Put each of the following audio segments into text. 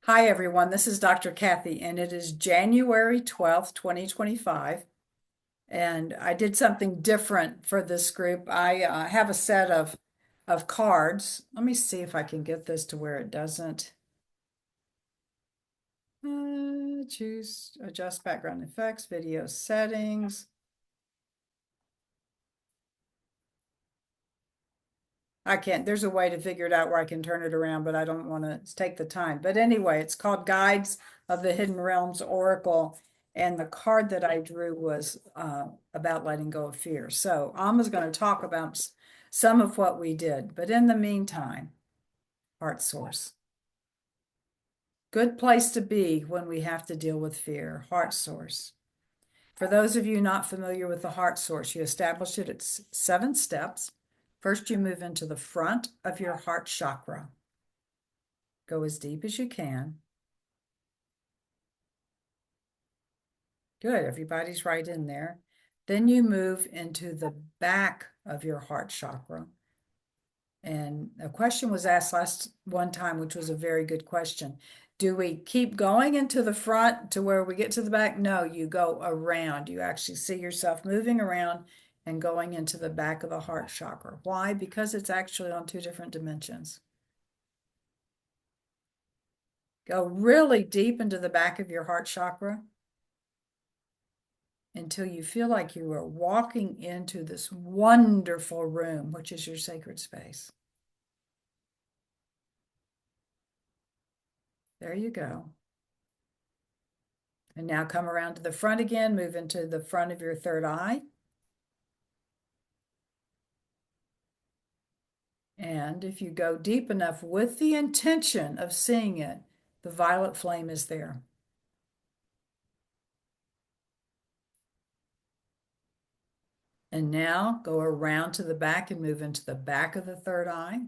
Hi, everyone. This is Dr. Kathy, and it is January 12th, 2025. And I did something different for this group. I have a set of cards. Let me see if I can get this to where it doesn't. Choose, adjust background effects, video settings. I can't, there's a way to figure it out where I can turn it around, but I don't want to take the time. But anyway, it's called Guides of the Hidden Realms Oracle. And the card that I drew was about letting go of fear. So Alma's going to talk about some of what we did. But in the meantime, heart source. Good place to be when we have to deal with fear, heart source. For those of you not familiar with the heart source, you establish it at 7 steps. First, you move into the front of your heart chakra. Go as deep as you can. Good, everybody's right in there. Then you move into the back of your heart chakra. And a question was asked last one time, which was a very good question. Do we keep going into the front to where we get to the back? No, you go around. You actually see yourself moving around and going into the back of the heart chakra. Why? Because it's actually on 2 different dimensions. Go really deep into the back of your heart chakra until you feel like you are walking into this wonderful room, which is your sacred space. There you go. And now come around to the front again, move into the front of your third eye. And if you go deep enough with the intention of seeing it, the violet flame is there. And now go around to the back and move into the back of the third eye.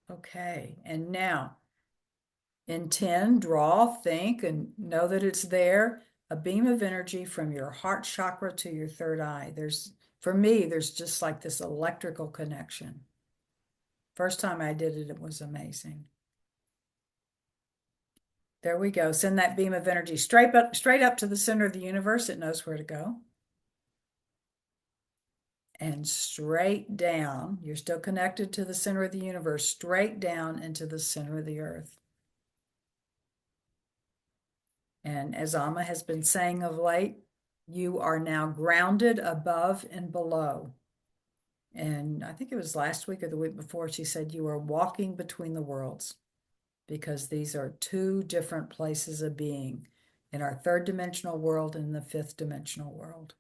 Okay, and now intend, draw, think, and know that it's there. A beam of energy from your heart chakra to your third eye. For me, there's just like this electrical connection. First time I did it, it was amazing. There we go. Send that beam of energy straight up to the center of the universe. It knows where to go. And straight down. You're still connected to the center of the universe, straight down into the center of the earth. And as Amma has been saying of late, you are now grounded above and below. And I think it was last week or the week before, she said you are walking between the worlds because these are 2 different places of being in our 3rd dimensional world and the 5th dimensional world.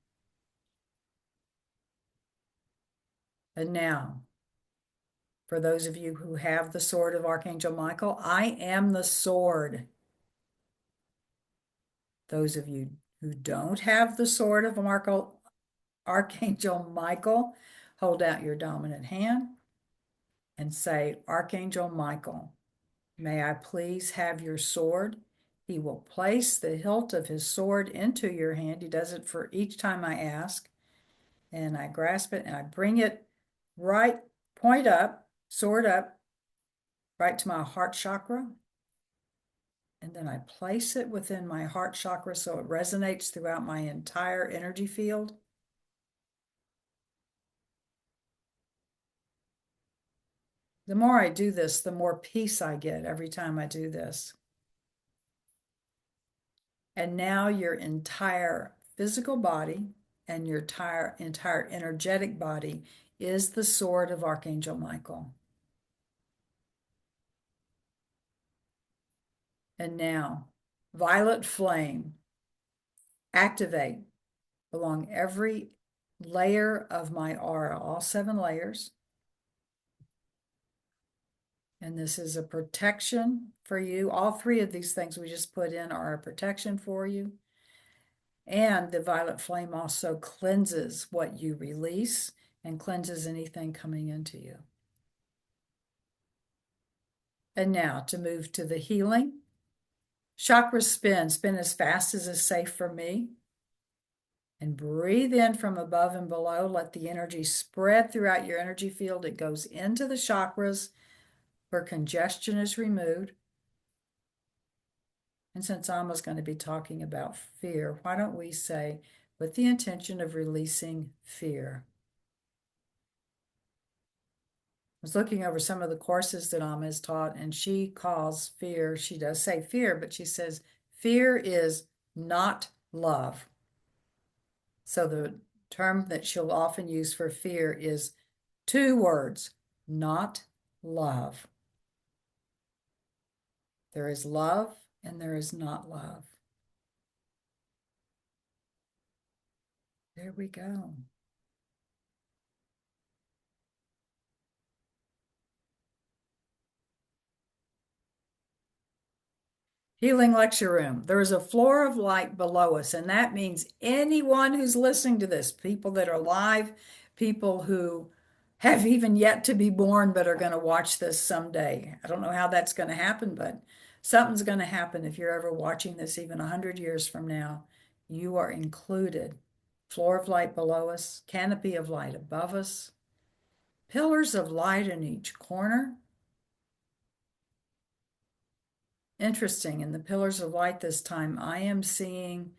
And now, for those of you who have the sword of Archangel Michael, I am the sword. Those of you who don't have the sword of Archangel Michael, hold out your dominant hand and say, Archangel Michael, may I please have your sword? He will place the hilt of his sword into your hand. He does it for each time I ask. And I grasp it and I bring it right, point up, sword up, right to my heart chakra. And then I place it within my heart chakra so it resonates throughout my entire energy field. The more I do this, the more peace I get every time I do this. And now your entire physical body and your entire energetic body is the sword of Archangel Michael. And now, violet flame, activate along every layer of my aura, all 7 layers. And this is a protection for you. All 3 of these things we just put in are a protection for you. And the violet flame also cleanses what you release and cleanses anything coming into you. And now to move to the healing. Chakra spin as fast as is safe for me. And breathe in from above and below. Let the energy spread throughout your energy field. It goes into the chakras where congestion is removed. And since Amma's going to be talking about fear, why don't we say, with the intention of releasing fear? I was looking over some of the courses that Amma has taught, and she calls fear, she does say fear, but she says fear is not love. So the term that she'll often use for fear is two words, not love. There is love and there is not love. There we go. Healing lecture room. There is a floor of light below us, and that means anyone who's listening to this, people that are live, people who have even yet to be born but are going to watch this someday. I don't know how that's going to happen, but something's going to happen if you're ever watching this even 100 years from now. You are included. Floor of light below us, canopy of light above us, pillars of light in each corner. Interesting, in the pillars of light this time, I am seeing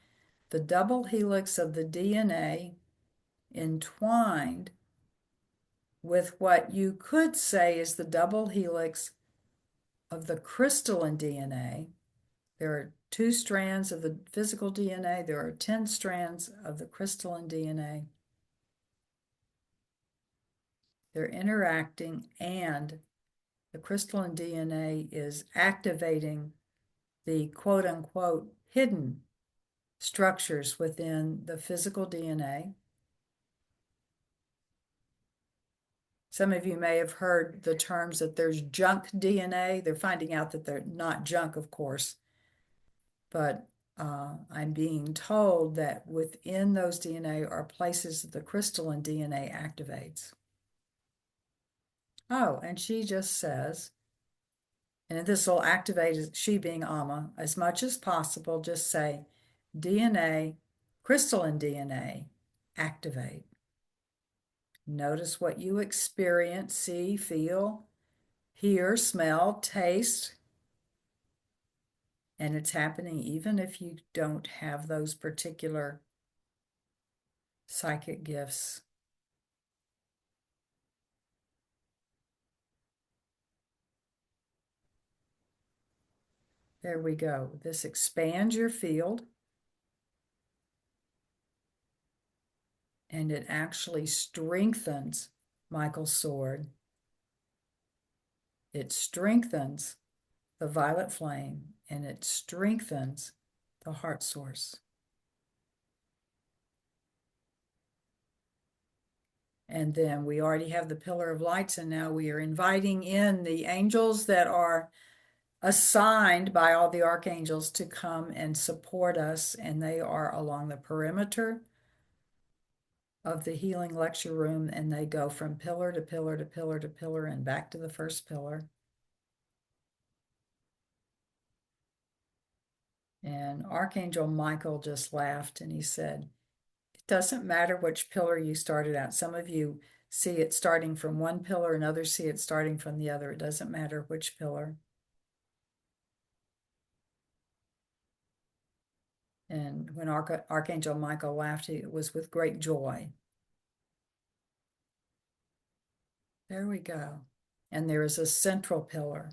the double helix of the DNA entwined with what you could say is the double helix of the crystalline DNA. There are 2 strands of the physical DNA. There are 10 strands of the crystalline DNA. They're interacting, and the crystalline DNA is activating the quote unquote hidden structures within the physical DNA. Some of you may have heard the terms that there's junk DNA. They're finding out that they're not junk, of course, but I'm being told that within those DNA are places that the crystalline DNA activates. Oh, and she just says, and this will activate, she being Amma, as much as possible, just say DNA, crystalline DNA, activate. Notice what you experience, see, feel, hear, smell, taste. And it's happening even if you don't have those particular psychic gifts. There we go. This expands your field. And it actually strengthens Michael's sword. It strengthens the violet flame, and it strengthens the heart source. And then we already have the pillar of lights, and now we are inviting in the angels that are assigned by all the archangels to come and support us, and they are along the perimeter of the healing lecture room, and they go from pillar to pillar to pillar to pillar and back to the first pillar. And Archangel Michael just laughed and he said, it doesn't matter which pillar you started at. Some of you see it starting from one pillar and others see it starting from the other. It doesn't matter which pillar. And when Archangel Michael laughed, it was with great joy. There we go. And there is a central pillar.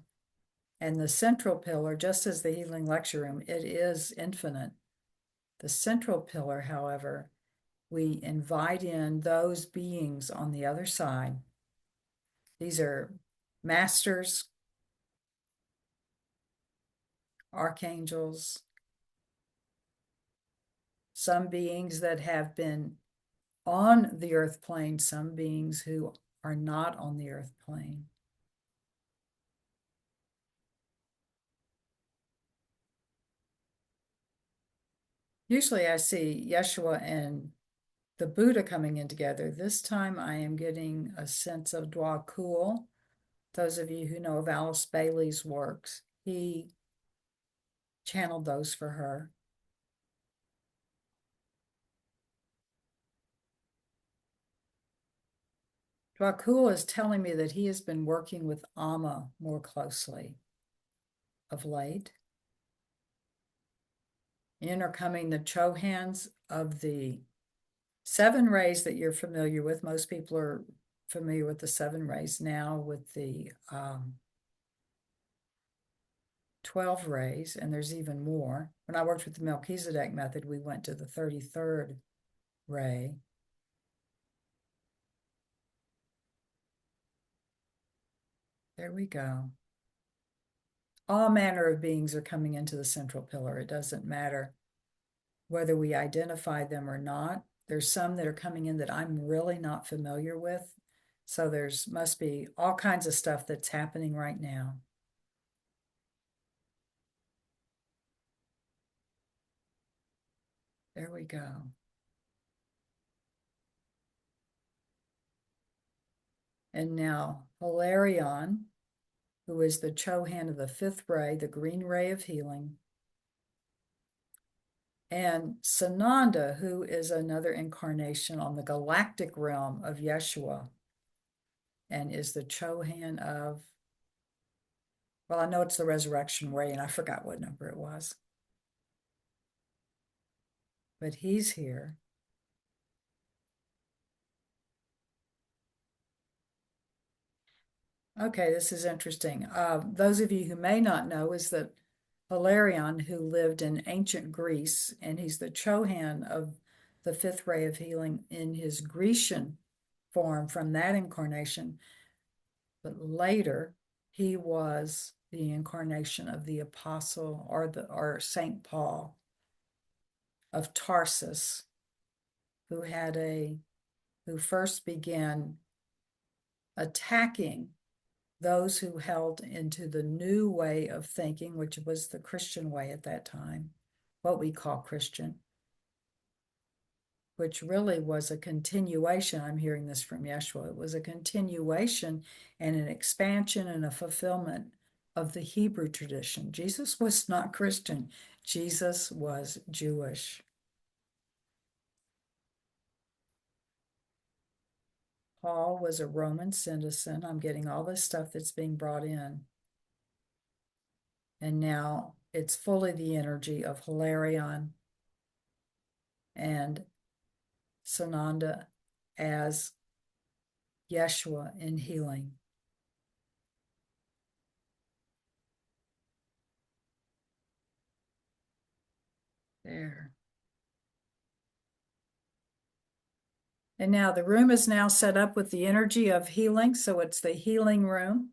And the central pillar, just as the healing lecture room, it is infinite. The central pillar, however, we invite in those beings on the other side. These are masters, archangels, some beings that have been on the earth plane, some beings who are not on the earth plane. Usually I see Yeshua and the Buddha coming in together. This time I am getting a sense of Dwa Kul. Those of you who know of Alice Bailey's works, he channeled those for her. Dracul is telling me that he has been working with Amma more closely of late. In are coming the Chohans of the 7 rays that you're familiar with. Most people are familiar with the 7 rays now with the 12 rays, and there's even more. When I worked with the Melchizedek method, we went to the 33rd ray. There we go. All manner of beings are coming into the central pillar. It doesn't matter whether we identify them or not. There's some that are coming in that I'm really not familiar with. So there's must be all kinds of stuff that's happening right now. There we go. And now Hilarion, who is the Chohan of the 5th ray, the green ray of healing, and Sananda, who is another incarnation on the galactic realm of Yeshua and is the Chohan of, well, I know it's the resurrection ray, and I forgot what number it was. But he's here. Okay, this is interesting. Those of you who may not know is that Hilarion, who lived in ancient Greece, and he's the Chohan of the 5th ray of healing in his Grecian form from that incarnation. But later, he was the incarnation of the apostle or Saint Paul of Tarsus, who first began attacking those who held into the new way of thinking, which was the Christian way at that time, what we call Christian, which really was a continuation. I'm hearing this from Yeshua. It was a continuation and an expansion and a fulfillment of the Hebrew tradition. Jesus was not Christian. Jesus was Jewish. Paul was a Roman citizen. I'm getting all this stuff that's being brought in. And now it's fully the energy of Hilarion and Sananda as Yeshua in healing. There. And now the room is now set up with the energy of healing. So it's the healing room.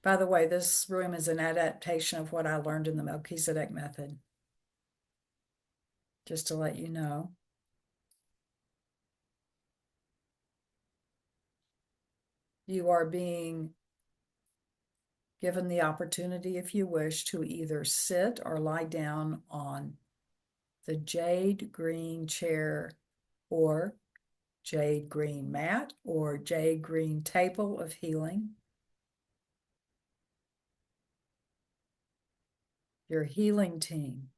By the way, this room is an adaptation of what I learned in the Melchizedek method. Just to let you know. You are being given the opportunity, if you wish, to either sit or lie down on the jade green chair or jade green mat or jade green table of healing. Your healing team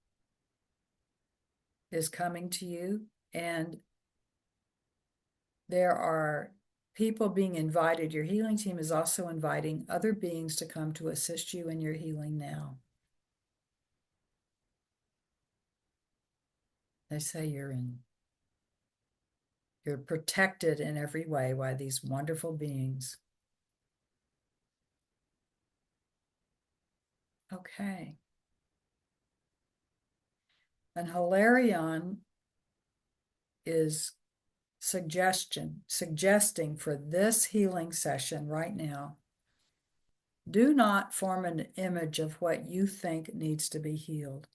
is coming to you, and there are people being invited. Your healing team is also inviting other beings to come to assist you in your healing now. They say you're protected in every way by these wonderful beings. Okay. And Hilarion is suggesting for this healing session right now, do not form an image of what you think needs to be healed.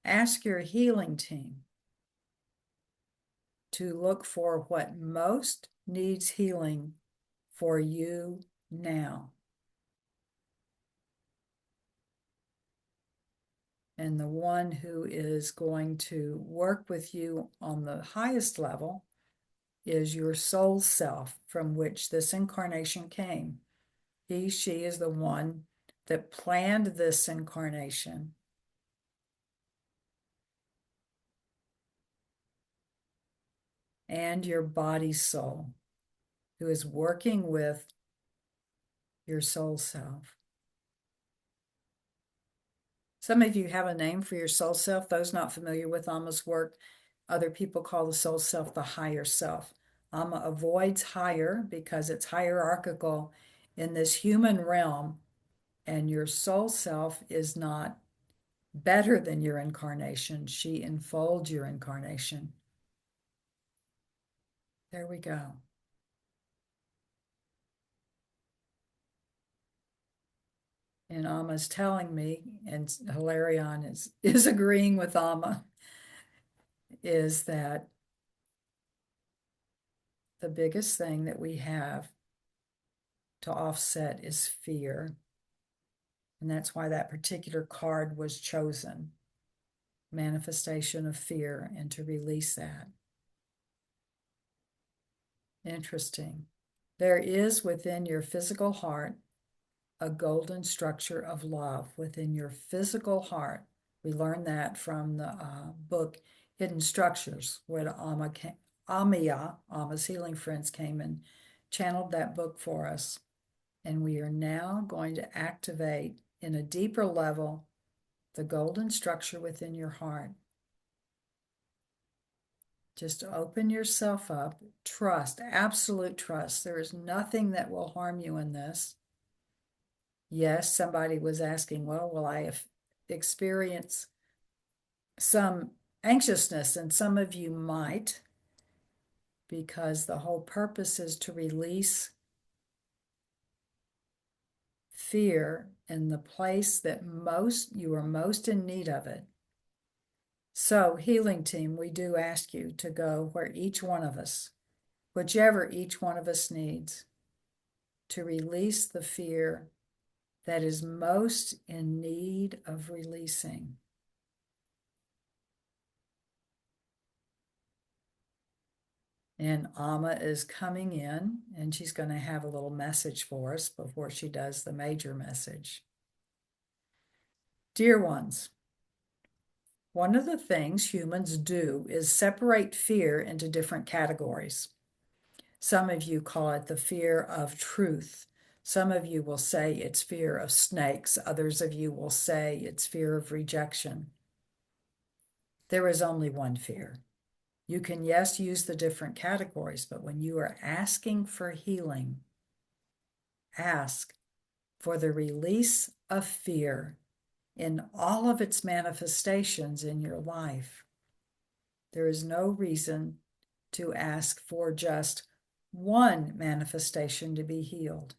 Ask your healing team to look for what most needs healing for you now. And the one who is going to work with you on the highest level is your soul self from which this incarnation came. She is the one that planned this incarnation. and your body soul, who is working with your soul self. Some of you have a name for your soul self. Those not familiar with Amma's work, other people call the soul self the higher self. Amma avoids higher because it's hierarchical in this human realm, and your soul self is not better than your incarnation. She enfolds your incarnation. There we go. And Amma's telling me, and Hilarion is agreeing with Amma, is that the biggest thing that we have to offset is fear. And that's why that particular card was chosen. Manifestation of fear, and to release that. Interesting. There is within your physical heart a golden structure of love within your physical heart. We learned that from the book Hidden Structures, where Amma's Healing Friends, came and channeled that book for us. And we are now going to activate in a deeper level the golden structure within your heart. Just open yourself up, trust, absolute trust. There is nothing that will harm you in this. Yes, somebody was asking, well, will I experience some anxiousness? And some of you might, because the whole purpose is to release fear in the place that you are most in need of it. So, healing team, we do ask you to go where each one of us, whichever each one of us needs, to release the fear that is most in need of releasing. And Amma is coming in, and she's going to have a little message for us before she does the major message. Dear ones, one of the things humans do is separate fear into different categories. Some of you call it the fear of truth. Some of you will say it's fear of snakes. Others of you will say it's fear of rejection. There is only one fear. You can, yes, use the different categories, but when you are asking for healing, ask for the release of fear in all of its manifestations in your life. There is no reason to ask for just one manifestation to be healed.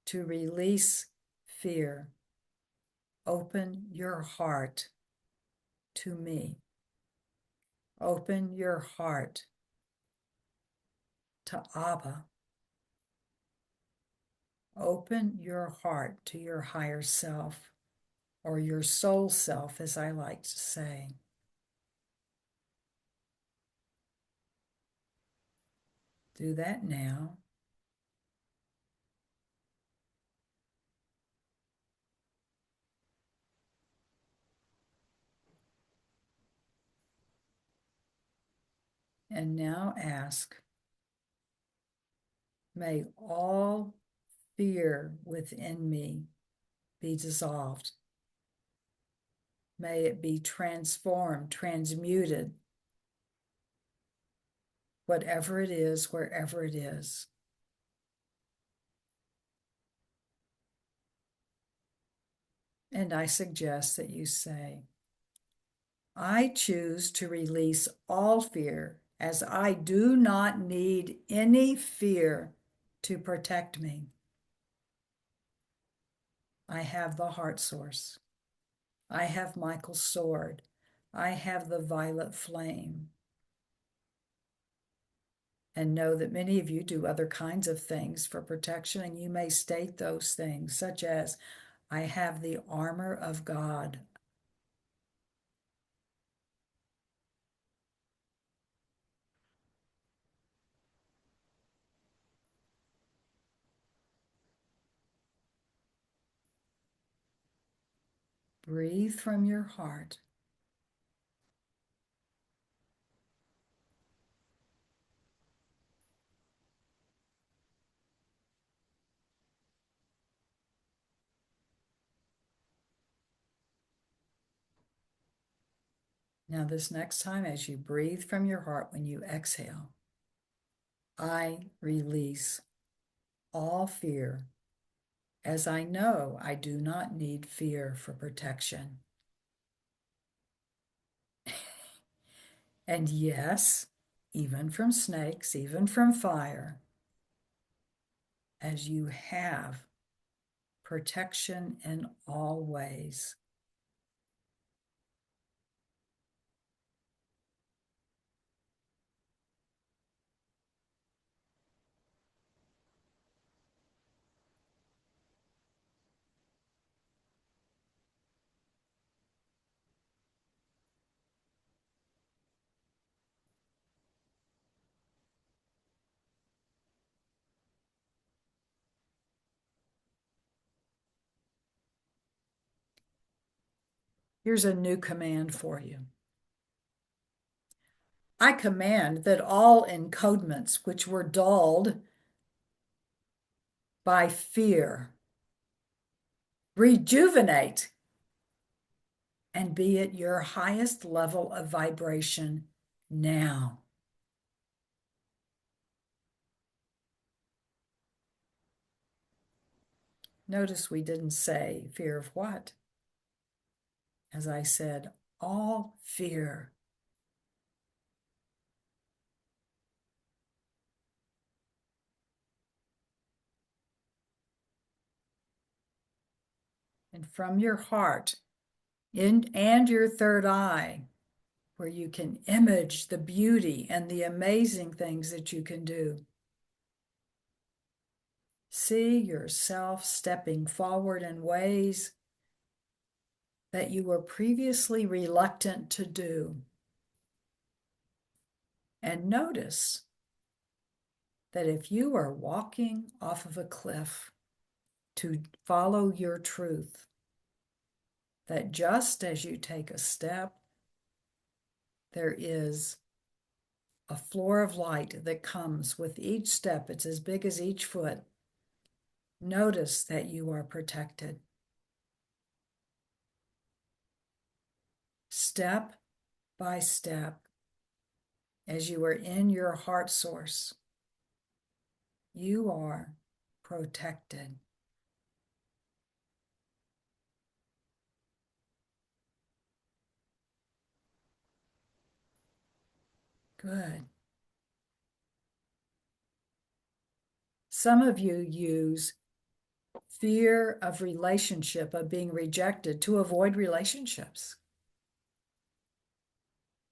To release fear, open your heart to me. Open your heart to Abba. Open your heart to your higher self, or your soul self, as I like to say. Do that now. And now ask, may all fear within me be dissolved. May it be transformed, transmuted, whatever it is, wherever it is. And I suggest that you say, I choose to release all fear, as I do not need any fear to protect me. I have the heart source. I have Michael's sword. I have the violet flame. And know that many of you do other kinds of things for protection, and you may state those things, such as, I have the armor of God. Breathe from your heart. Now, this next time, as you breathe from your heart, when you exhale, I release all fear, as I know I do not need fear for protection. And yes, even from snakes, even from fire, as you have protection in all ways. Here's a new command for you. I command that all encodements which were dulled by fear rejuvenate and be at your highest level of vibration now. Notice we didn't say fear of what. As I said, all fear. And from your heart and your third eye, where you can image the beauty and the amazing things that you can do. See yourself stepping forward in ways that you were previously reluctant to do. And notice that if you are walking off of a cliff to follow your truth, that just as you take a step, there is a floor of light that comes with each step. It's as big as each foot. Notice that you are protected. Step by step, as you are in your heart source, you are protected. Good. Some of you use fear of relationship, of being rejected, to avoid relationships.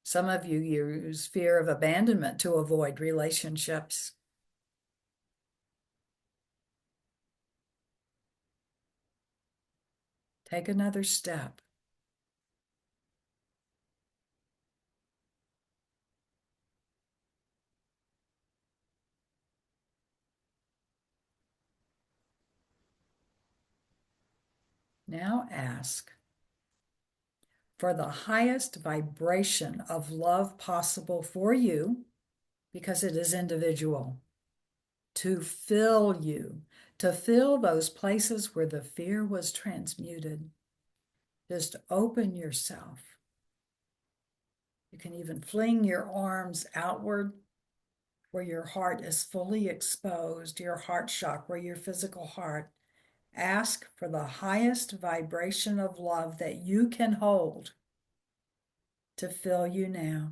Some of you use fear of abandonment to avoid relationships. Take another step. Now ask for the highest vibration of love possible for you, because it is individual, to fill you, to fill those places where the fear was transmuted. Just open yourself. You can even fling your arms outward where your heart is fully exposed, your heart chakra, your physical heart. Ask for the highest vibration of love that you can hold to fill you now.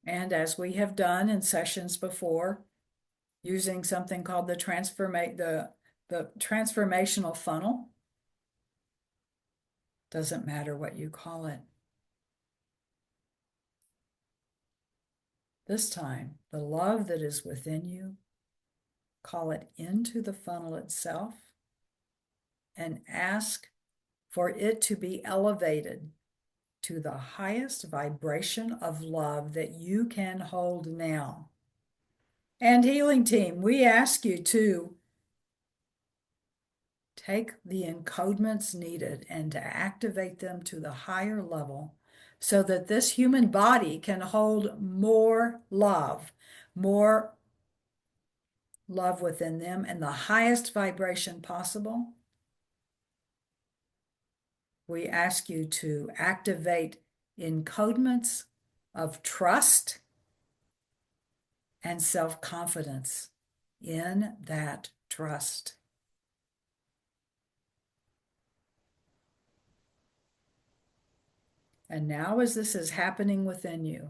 And as we have done in sessions before, using something called the transformational funnel, doesn't matter what you call it. This time, the love that is within you, call it into the funnel itself and ask for it to be elevated to the highest vibration of love that you can hold now. And healing team, we ask you to take the encodements needed and to activate them to the higher level so that this human body can hold more love within them and the highest vibration possible. We ask you to activate encodements of trust and self-confidence in that trust. And now, as this is happening within you,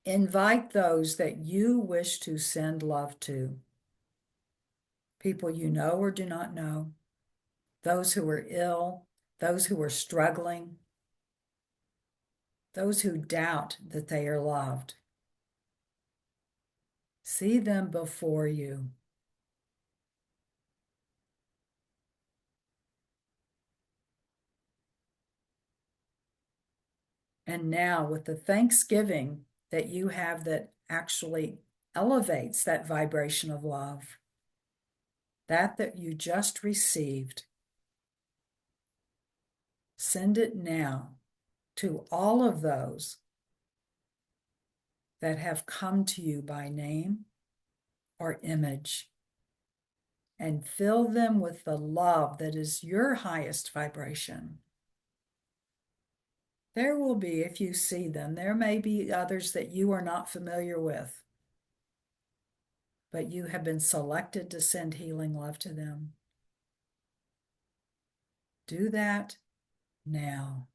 invite those that you wish to send love to. People you know or do not know, those who are ill, those who are struggling, those who doubt that they are loved. See them before you. And now, with the thanksgiving that you have that actually elevates that vibration of love, that you just received, send it now to all of those that have come to you by name or image, and fill them with the love that is your highest vibration. There will be, if you see them, there may be others that you are not familiar with, but you have been selected to send healing love to them. Do that now.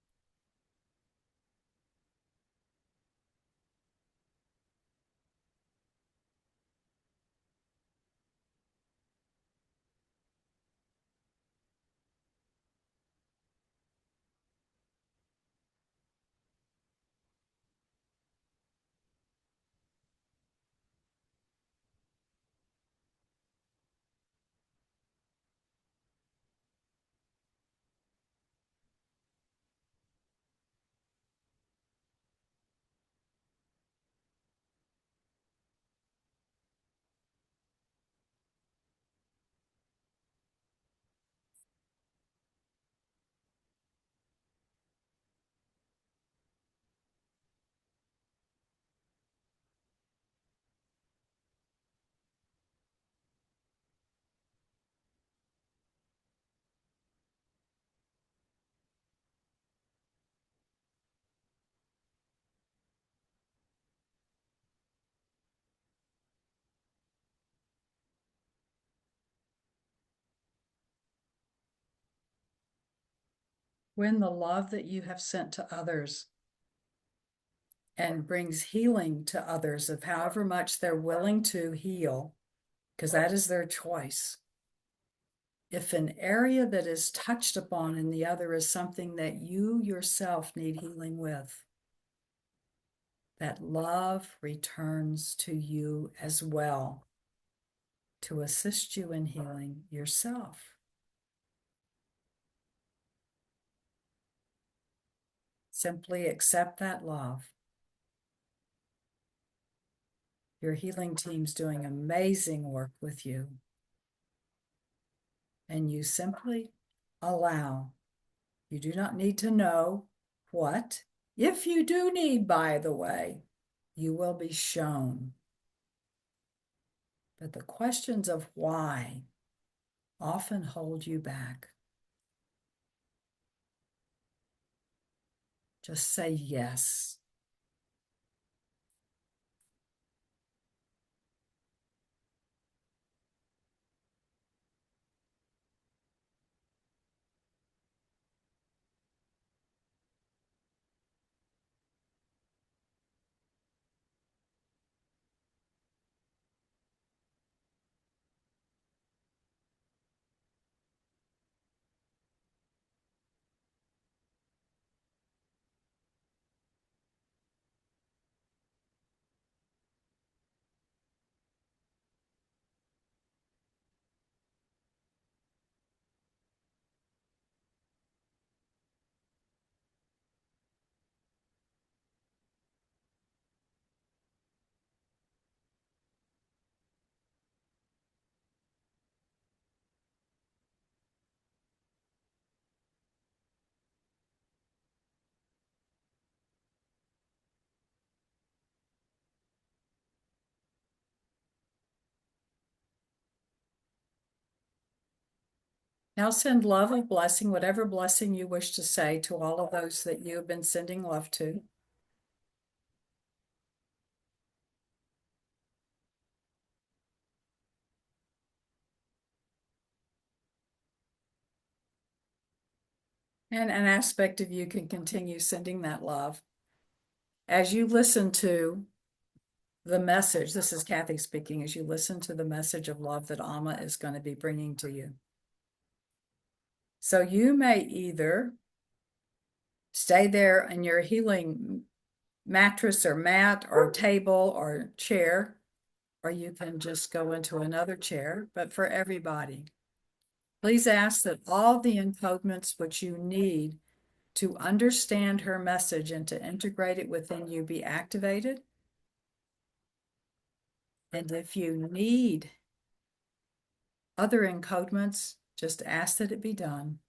When the love that you have sent to others and brings healing to others of however much they're willing to heal, because that is their choice. If an area that is touched upon in the other is something that you yourself need healing with, that love returns to you as well to assist you in healing yourself. Simply accept that love. Your healing team's doing amazing work with you. And you simply allow. You do not need to know what. If you do need, by the way, you will be shown. But the questions of why often hold you back. Just say yes. Now send love or blessing, whatever blessing you wish to say to all of those that you have been sending love to. And an aspect of you can continue sending that love. As you listen to the message, this is Kathy speaking, as you listen to the message of love that Amma is going to be bringing to you. So you may either stay there in your healing mattress or mat or table or chair, or you can just go into another chair. But for everybody, please ask that all the encodements which you need to understand her message and to integrate it within you be activated. And if you need other encodements, just ask that it be done.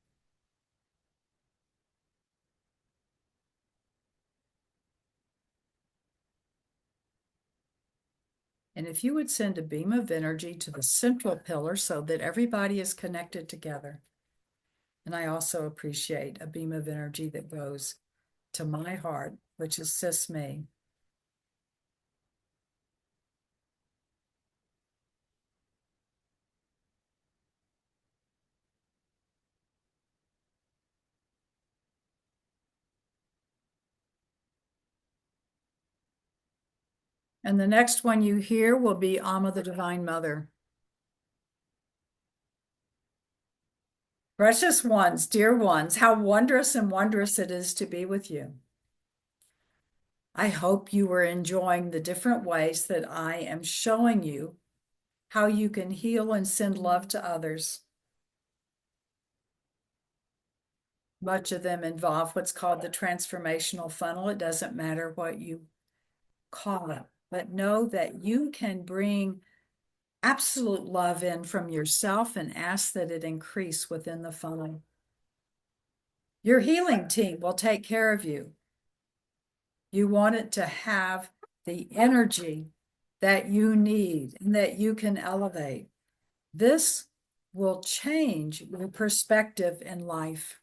And if you would send a beam of energy to the central pillar so that everybody is connected together. And I also appreciate a beam of energy that goes to my heart, which assists me. And the next one you hear will be Amma, the Divine Mother. Precious ones, dear ones, how wondrous and wondrous it is to be with you. I hope you are enjoying the different ways that I am showing you how you can heal and send love to others. Much of them involve what's called the transformational funnel. It doesn't matter what you call it, but know that you can bring absolute love in from yourself and ask that it increase within the funnel. Your healing team will take care of you. You want it to have the energy that you need and that you can elevate. This will change your perspective in life.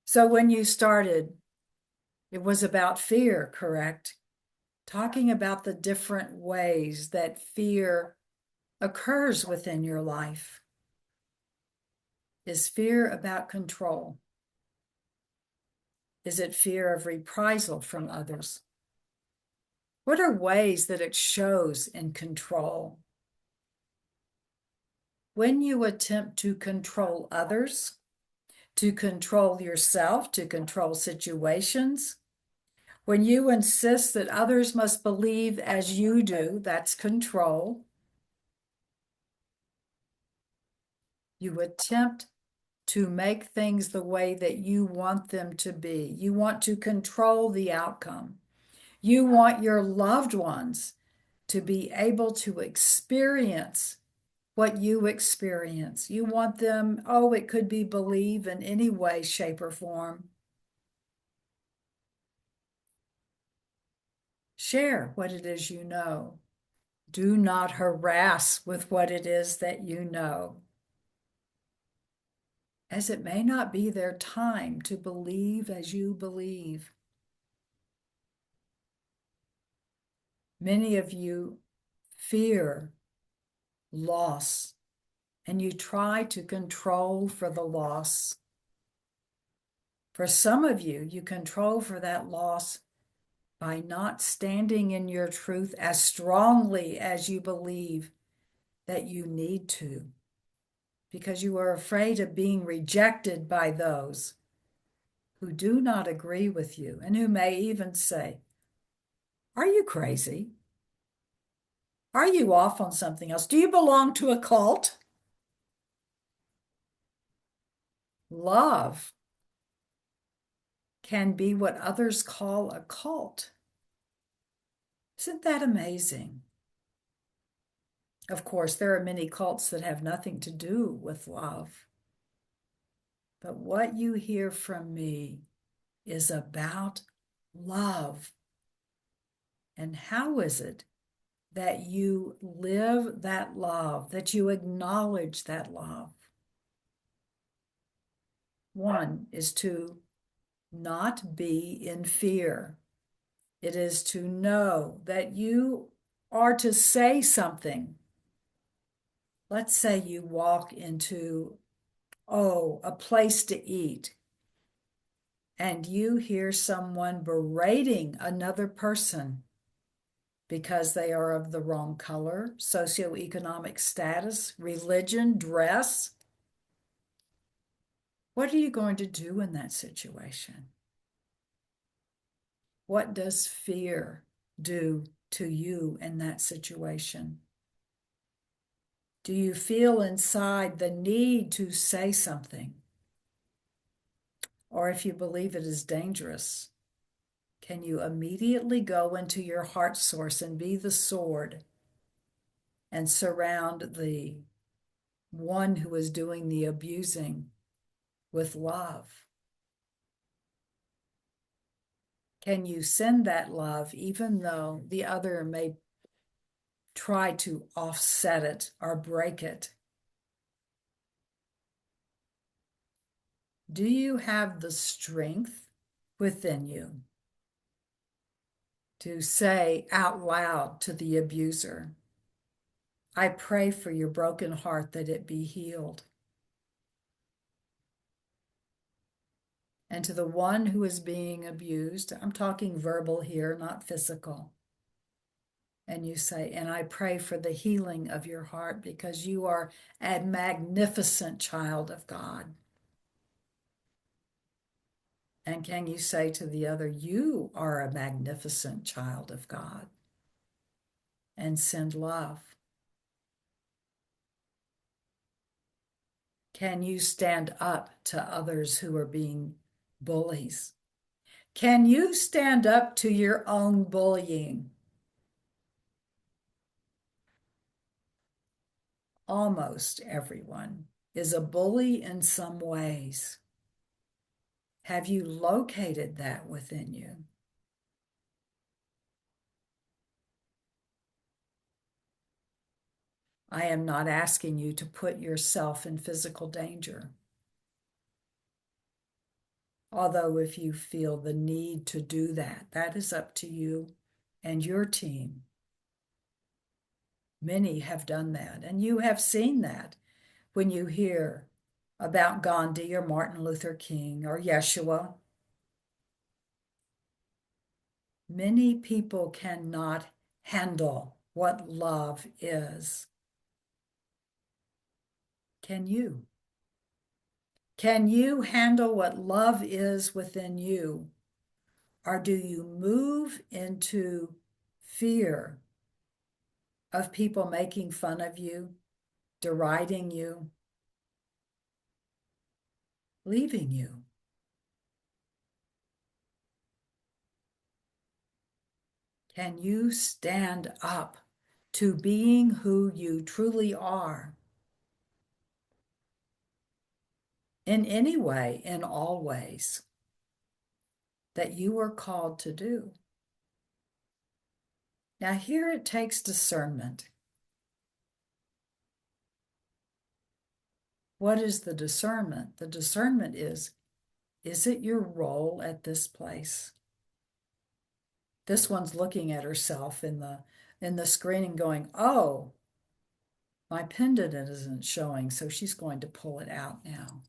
So when you started, it was about fear, correct? Talking about the different ways that fear occurs within your life. Is fear about control? Is it fear of reprisal from others? What are ways that it shows in control? When you attempt to control others, to control yourself, to control situations, when you insist that others must believe as you do, that's control. You attempt to make things the way that you want them to be. You want to control the outcome. You want your loved ones to be able to experience what you experience. You want them, oh, it could be believe in any way, shape, or form. Share what it is you know. Do not harass with what it is that you know, as it may not be their time to believe as you believe. Many of you fear loss, and you try to control for the loss. For some of you, you control for that loss by not standing in your truth as strongly as you believe that you need to, because you are afraid of being rejected by those who do not agree with you and who may even say, are you crazy? Are you off on something else? Do you belong to a cult? Love can be what others call a cult. Isn't that amazing? Of course, there are many cults that have nothing to do with love. But what you hear from me is about love. And how is it that you live that love, that you acknowledge that love. One is to not be in fear. It is to know that you are to say something. Let's say you walk into, a place to eat, and you hear someone berating another person because they are of the wrong color, socioeconomic status, religion, dress. What are you going to do in that situation? What does fear do to you in that situation? Do you feel inside the need to say something? Or if you believe it is dangerous, can you immediately go into your heart source and be the sword and surround the one who is doing the abusing with love? Can you send that love even though the other may try to offset it or break it? Do you have the strength within you to say out loud to the abuser, I pray for your broken heart that it be healed? And to the one who is being abused, I'm talking verbal here, not physical. And you say, and I pray for the healing of your heart because you are a magnificent child of God. And can you say to the other, you are a magnificent child of God, and send love? Can you stand up to others who are being bullies? Can you stand up to your own bullying? Almost everyone is a bully in some ways. Have you located that within you? I am not asking you to put yourself in physical danger. Although if you feel the need to do that, that is up to you and your team. Many have done that, and you have seen that when you hear about Gandhi or Martin Luther King or Yeshua. Many people cannot handle what love is. Can you? Can you handle what love is within you? Or do you move into fear of people making fun of you, deriding you, leaving you? Can you stand up to being who you truly are? In any way, in all ways, that you are called to do. Now, here it takes discernment. What is the discernment? The discernment is it your role at this place? This one's looking at herself in the screen and going, oh, my pendant isn't showing, so she's going to pull it out now.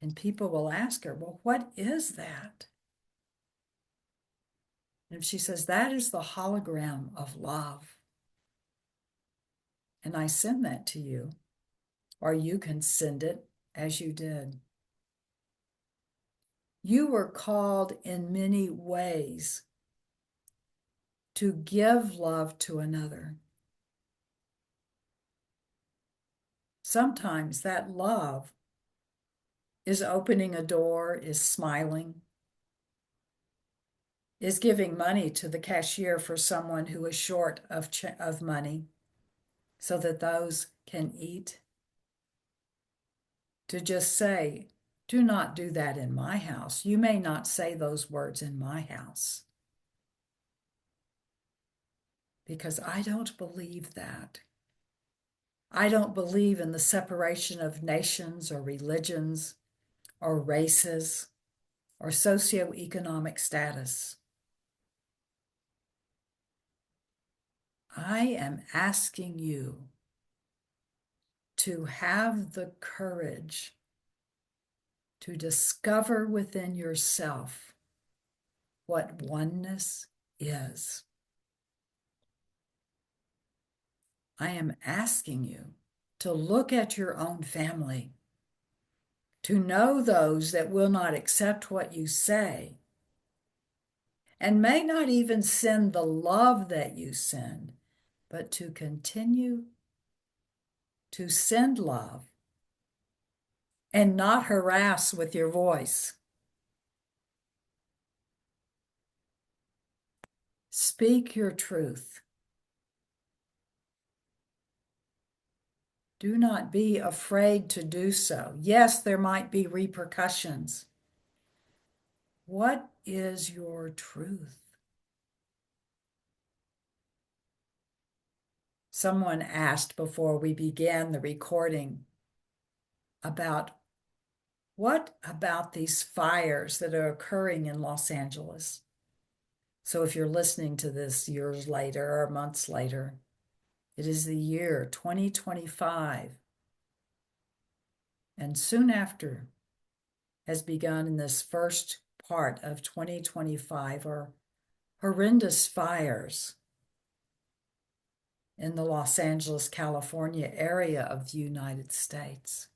And people will ask her, well, what is that? And if she says, that is the hologram of love, and I send that to you, or you can send it as you did. You were called in many ways to give love to another. Sometimes that love is opening a door, is smiling, is giving money to the cashier for someone who is short of money so that those can eat. To just say, do not do that in my house. You may not say those words in my house. because I don't believe that. I don't believe in the separation of nations or religions or races or socioeconomic status. I am asking you to have the courage to discover within yourself what oneness is. I am asking you to look at your own family, to know those that will not accept what you say and may not even send the love that you send, but to continue to send love and not harass with your voice. Speak your truth. Do not be afraid to do so. Yes, there might be repercussions. What is your truth? Someone asked before we began the recording about what about these fires that are occurring in Los Angeles? So if you're listening to this years later or months later, it is the year 2025. And soon after has begun in this first part of 2025 are horrendous fires in the Los Angeles, California area of the United States.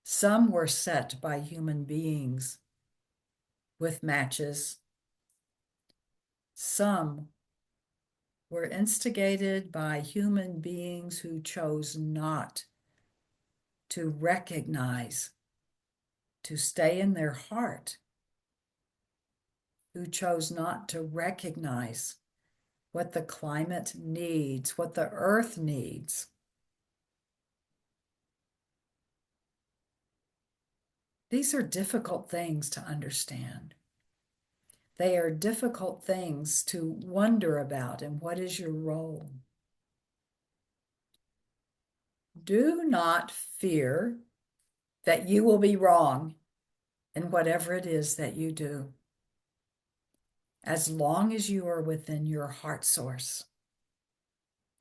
Some were set by human beings with matches. Some were instigated by human beings who chose not to recognize, to stay in their heart, who chose not to recognize what the climate needs, what the earth needs. These are difficult things to understand. They are difficult things to wonder about. And what is your role? Do not fear that you will be wrong in whatever it is that you do, as long as you are within your heart source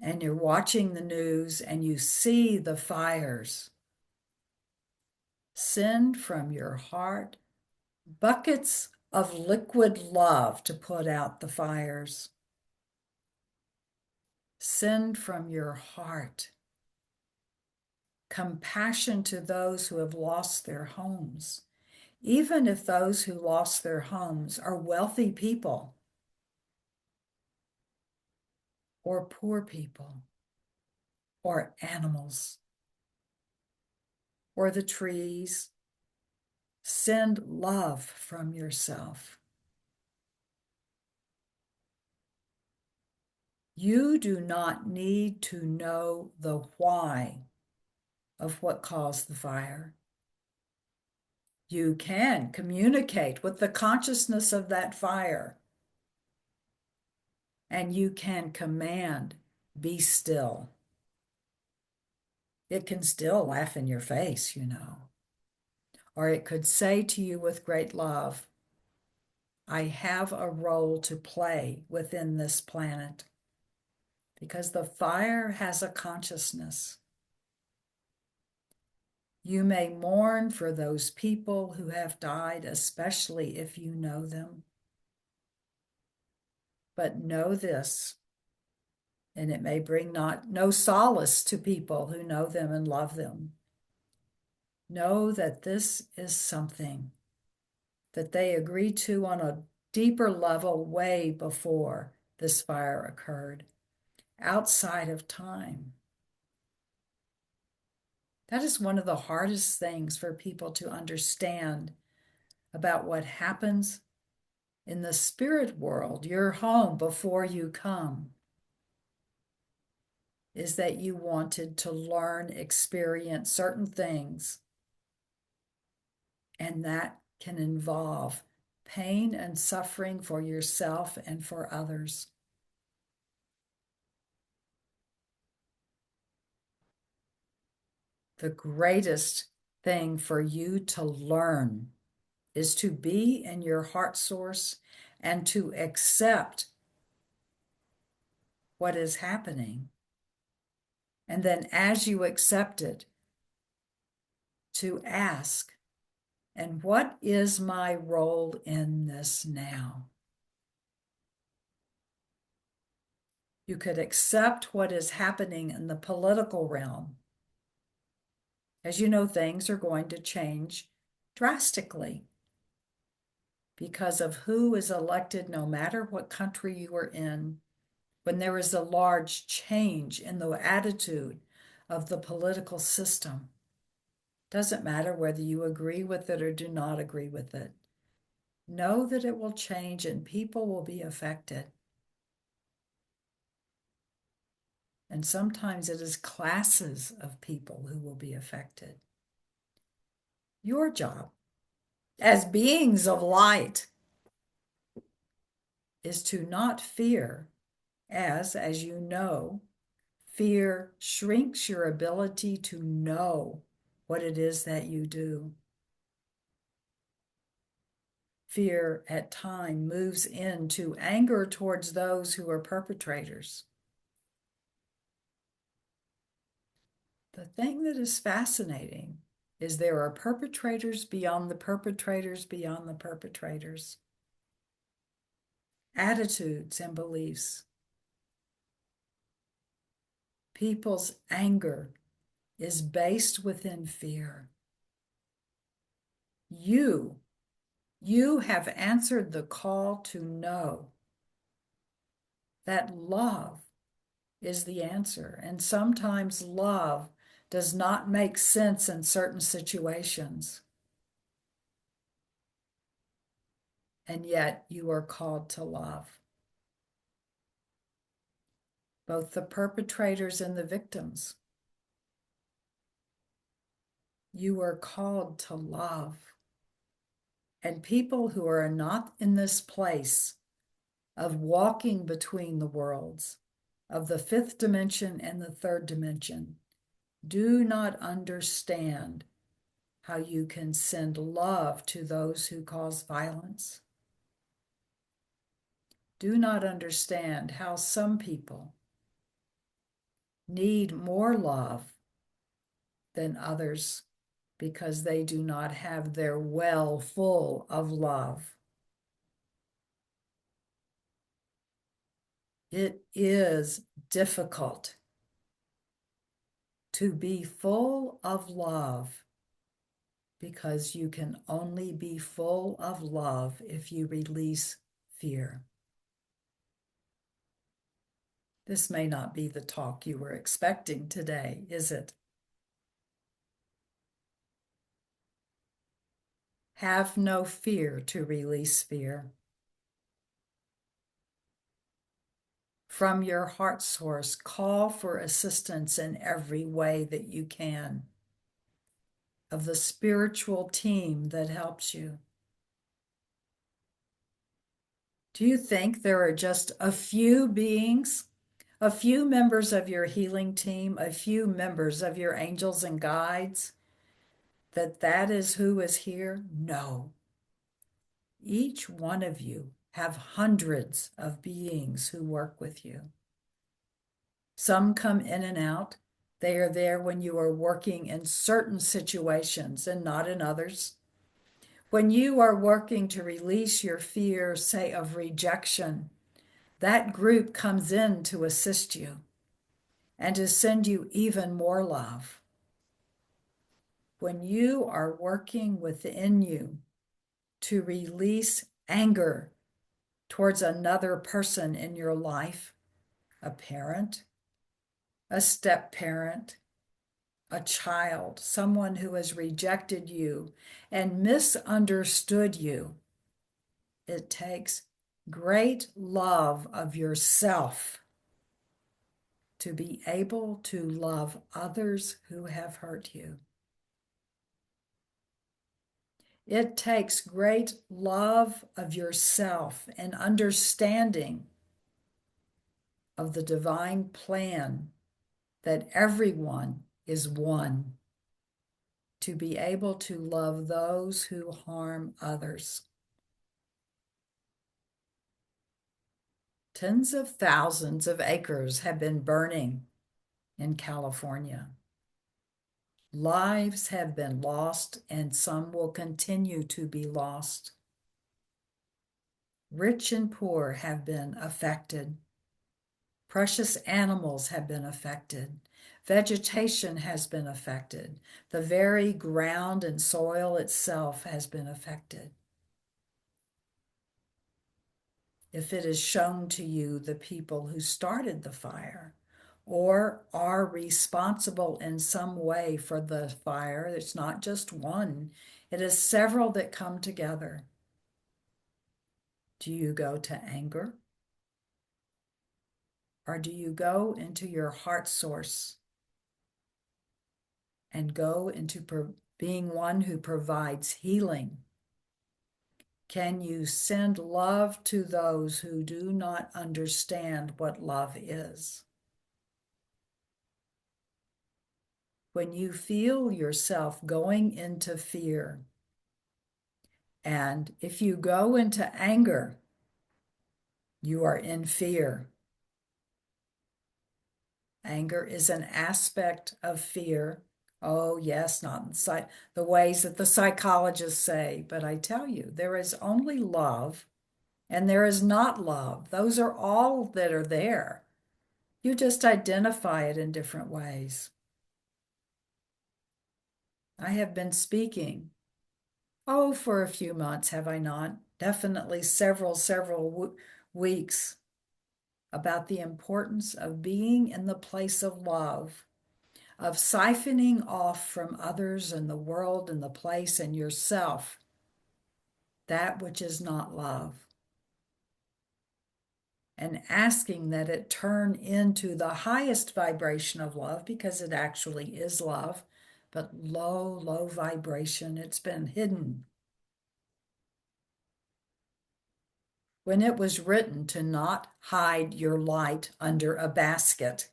and you're watching the news and you see the fires. Send from your heart buckets of liquid love to put out the fires. Send from your heart compassion to those who have lost their homes, even if those who lost their homes are wealthy people or poor people or animals or the trees. Send love from yourself. You do not need to know the why of what caused the fire. You can communicate with the consciousness of that fire, and you can command, be still. It can still laugh in your face, or it could say to you with great love, I have a role to play within this planet, because the fire has a consciousness. You may mourn for those people who have died, especially if you know them. But know this, and it may bring no solace to people who know them and love them. Know that this is something that they agreed to on a deeper level way before this fire occurred, outside of time. That is one of the hardest things for people to understand about what happens in the spirit world, your home before you come, is that you wanted to learn, experience certain things, and that can involve pain and suffering for yourself and for others. The greatest thing for you to learn is to be in your heart source and to accept what is happening. And then as you accept it, to ask, and what is my role in this now? You could accept what is happening in the political realm. As you know, things are going to change drastically because of who is elected, no matter what country you are in. When there is a large change in the attitude of the political system, doesn't matter whether you agree with it or do not agree with it. Know that it will change and people will be affected. And sometimes it is classes of people who will be affected. Your job as beings of light is to not fear, as you know, fear shrinks your ability to know what it is that you do. Fear at time moves into anger towards those who are perpetrators. The thing that is fascinating is there are perpetrators beyond the perpetrators beyond the perpetrators. Attitudes and beliefs. People's anger is based within fear. You have answered the call to know that love is the answer. And sometimes love does not make sense in certain situations. And yet you are called to love. Both the perpetrators and the victims. You are called to love. And people who are not in this place of walking between the worlds, of the fifth dimension and the third dimension, do not understand how you can send love to those who cause violence. Do not understand how some people need more love than others because they do not have their well full of love. It is difficult to be full of love because you can only be full of love if you release fear. This may not be the talk you were expecting today, is it? Have no fear to release fear. From your heart source, call for assistance in every way that you can of the spiritual team that helps you. Do you think there are just a few beings, a few members of your healing team, a few members of your angels and guides, that is who is here? No. Each one of you have hundreds of beings who work with you. Some come in and out. They are there when you are working in certain situations and not in others. When you are working to release your fear, say, of rejection, that group comes in to assist you and to send you even more love. When you are working within you to release anger towards another person in your life, a parent, a step-parent, a child, someone who has rejected you and misunderstood you, it takes great love of yourself to be able to love others who have hurt you. It takes great love of yourself and understanding of the divine plan that everyone is one. to be able to love those who harm others. Tens of thousands of acres have been burning in California. Lives have been lost, and some will continue to be lost. Rich and poor have been affected. Precious animals have been affected. Vegetation has been affected. The very ground and soil itself has been affected. If it is shown to you the people who started the fire or are responsible in some way for the fire, it's not just one, it is several that come together. Do you go to anger? Or do you go into your heart source and go into being one who provides healing? Can you send love to those who do not understand what love is? When you feel yourself going into fear, and if you go into anger, you are in fear. Anger is an aspect of fear. Oh, yes, not in the ways that the psychologists say, but I tell you, there is only love and there is not love. Those are all that are there. You just identify it in different ways. I have been speaking, for a few months, have I not? Definitely several weeks about the importance of being in the place of love, of siphoning off from others and the world and the place and yourself that which is not love, and asking that it turn into the highest vibration of love, because it actually is love, but low vibration. It's been hidden. When it was written to not hide your light under a basket,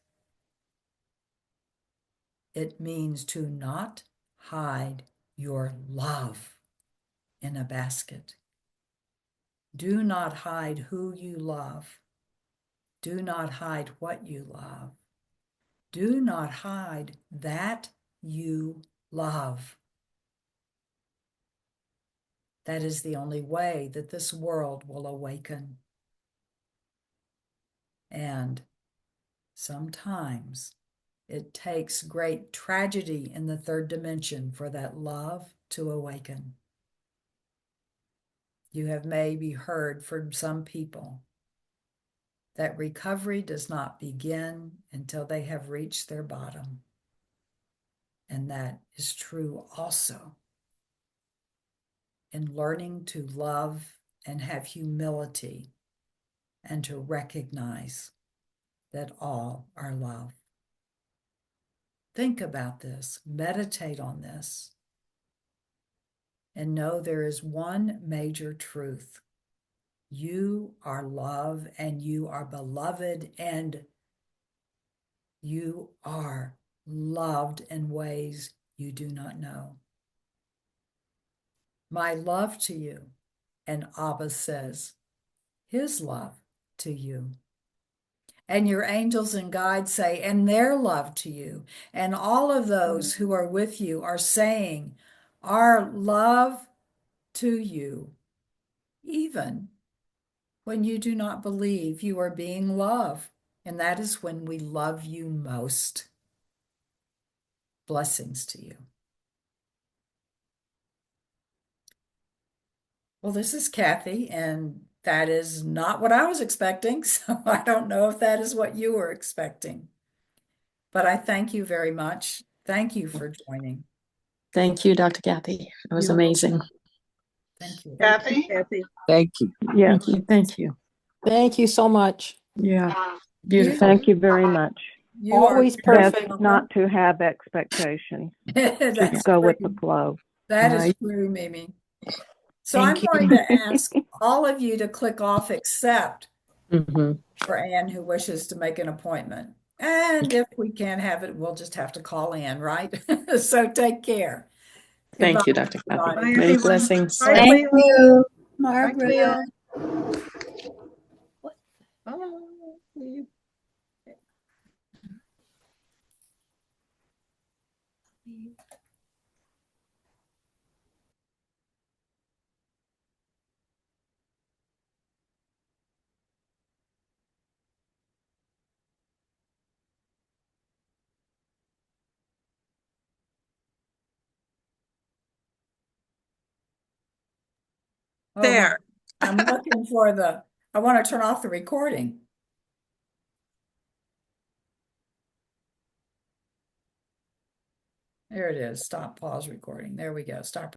it means to not hide your love in a basket. Do not hide who you love. Do not hide what you love. Do not hide that you love. That is the only way that this world will awaken. And sometimes it takes great tragedy in the third dimension for that love to awaken. You have maybe heard from some people that recovery does not begin until they have reached their bottom. And that is true also in learning to love and have humility and to recognize that all are love. Think about this, meditate on this, and know there is one major truth. You are love and you are beloved and you are loved in ways you do not know. My love to you, and Abba says his love to you. And your angels and guides say, and their love to you. And all of those who are with you are saying our love to you, even when you do not believe you are being loved. And that is when we love you most. Blessings to you. Well, this is Kathy, and that is not what I was expecting. So I don't know if that is what you were expecting. But I thank you very much. Thank you for joining. Thank you, Dr. Kathy. It was amazing. Thank you. Kathy? Thank you. Yes. Thank you. Thank you. Thank you so much. Yeah. Beautiful. Thank you very much. You are Always very perfect. Best not to have expectations. That's Just go with true. the flow. That is Right. true, Mimi. So Thank I'm you. going to ask all of you to click off accept Mm-hmm. for Anne who wishes to make an appointment. And if we can't have it, we'll just have to call Anne, right? So take care. Thank you, Goodbye, Dr. Kathy. everybody. Bye, Many everyone. blessings. Bye, Thank Cleo. you, Bye, Cleo. Margaret. Oh, Oh, There. I'm looking for I want to turn off the recording. There it is. Stop, pause recording. There we go. Stop.